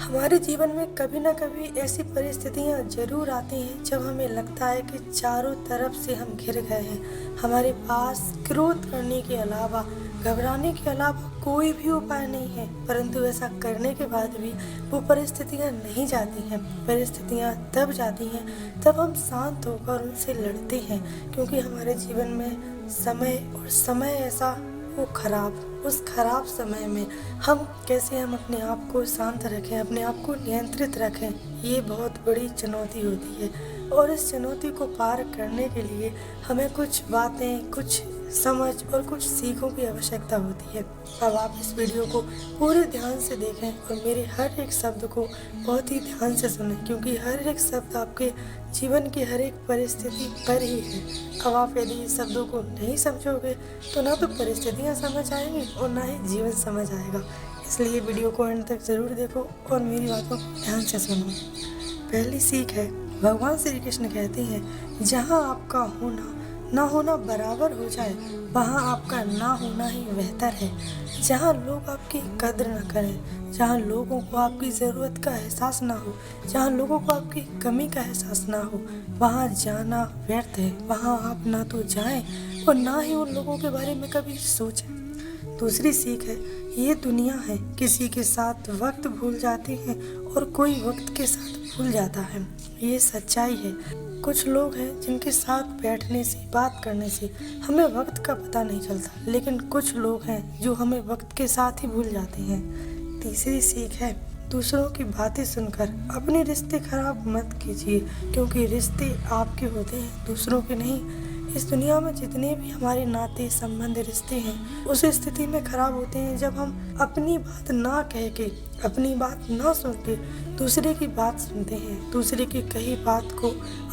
हमारे जीवन में कभी ना कभी ऐसी परिस्थितियां जरूर आती हैं जब हमें लगता है कि चारों तरफ से हम घिर गए हैं। हमारे पास क्रोध करने के अलावा, घबराने के अलावा कोई भी उपाय नहीं है। परंतु ऐसा करने के बाद भी वो परिस्थितियां नहीं जाती हैं। परिस्थितियां तब जाती हैं तब हम शांत होकर उनसे लड़ते हैं, क्योंकि हमारे जीवन में समय ऐसा वो खराब, उस खराब समय में हम अपने आप को शांत रखें, अपने आप को नियंत्रित रखें, ये बहुत बड़ी चुनौती होती है। और इस चुनौती को पार करने के लिए हमें कुछ बातें, कुछ समझ और कुछ सीखों की आवश्यकता होती है। अब आप इस वीडियो को पूरे ध्यान से देखें और मेरे हर एक शब्द को बहुत ही ध्यान से सुनें, क्योंकि हर एक शब्द आपके जीवन की हर एक परिस्थिति पर ही है। अब आप यदि इस शब्दों को नहीं समझोगे तो ना तो परिस्थितियाँ समझ आएंगी और ना ही जीवन समझ आएगा। इसलिए वीडियो को अंत तक ज़रूर देखो और मेरी बातों को ध्यान से सुनो। पहली सीख है, भगवान श्री कृष्ण कहते हैं, जहाँ आपका होना ना होना बराबर हो जाए, वहाँ आपका ना होना ही बेहतर है। जहाँ लोग आपकी कद्र न करें, जहाँ लोगों को आपकी ज़रूरत का एहसास ना हो, जहाँ लोगों को आपकी कमी का एहसास ना हो, वहाँ जाना व्यर्थ है। वहाँ आप ना तो जाएं और ना ही उन लोगों के बारे में कभी सोचें। दूसरी सीख है, ये दुनिया है, किसी के साथ वक्त भूल जाती है और कोई वक्त के साथ भूल जाता है। ये सच्चाई है। कुछ लोग हैं जिनके साथ बैठने से, बात करने से हमें वक्त का पता नहीं चलता, लेकिन कुछ लोग हैं जो हमें वक्त के साथ ही भूल जाते हैं। तीसरी सीख है, दूसरों की बातें सुनकर अपने रिश्ते खराब मत कीजिए, क्योंकि रिश्ते आपके होते हैं, दूसरों के नहीं। इस दुनिया में जितने भी हमारे नाते, संबंध, रिश्ते हैं, उस स्थिति में खराब होते हैं जब हम अपनी बात ना कह के, अपनी बात ना सुन के दूसरे की बात सुनते हैं, दूसरे की कही बात को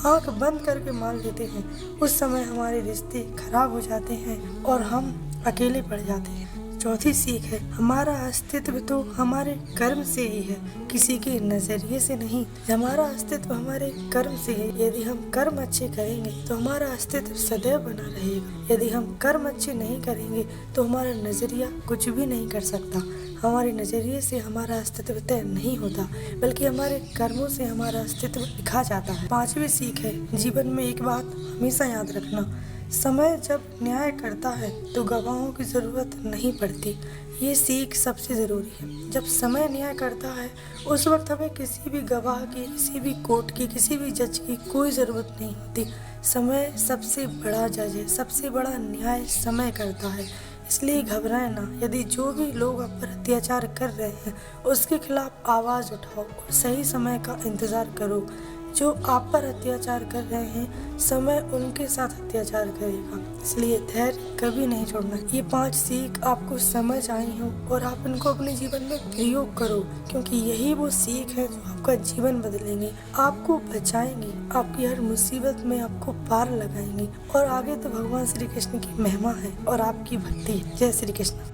आंख बंद करके मान लेते हैं। उस समय हमारे रिश्ते खराब हो जाते हैं और हम अकेले पड़ जाते हैं। चौथी सीख है, हमारा अस्तित्व तो हमारे कर्म से ही है, किसी के नजरिए से नहीं। हमारा अस्तित्व हमारे कर्म से है। यदि हम कर्म अच्छे करेंगे तो हमारा अस्तित्व सदैव बना रहेगा। यदि हम कर्म अच्छे नहीं करेंगे तो हमारा नजरिया कुछ भी नहीं कर सकता। हमारे नजरिए से हमारा अस्तित्व तय नहीं होता, बल्कि हमारे कर्मों से हमारा अस्तित्व लिखा जाता है। पांचवी सीख है, जीवन में एक बात हमेशा याद रखना, समय जब न्याय करता है तो गवाहों की ज़रूरत नहीं पड़ती। ये सीख सबसे ज़रूरी है। जब समय न्याय करता है उस वक्त हमें किसी भी गवाह की, किसी भी कोर्ट की, किसी भी जज की कोई ज़रूरत नहीं होती। समय सबसे बड़ा जज है, सबसे बड़ा न्याय समय करता है। इसलिए घबराएं ना। यदि जो भी लोग आप पर अत्याचार कर रहे हैं उसके खिलाफ आवाज़ उठाओ और सही समय का इंतज़ार करो। जो आप पर अत्याचार कर रहे हैं, समय उनके साथ अत्याचार करेगा। इसलिए धैर्य कभी नहीं छोड़ना। ये 5 सीख आपको समझ आई हो और आप इनको अपने जीवन में प्रयोग करो, क्योंकि यही वो सीख है जो आपका जीवन बदलेंगे, आपको बचाएंगे, आपकी हर मुसीबत में आपको पार लगाएंगे। और आगे तो भगवान श्री कृष्ण की महिमा है और आपकी भक्ति है। जय श्री कृष्ण।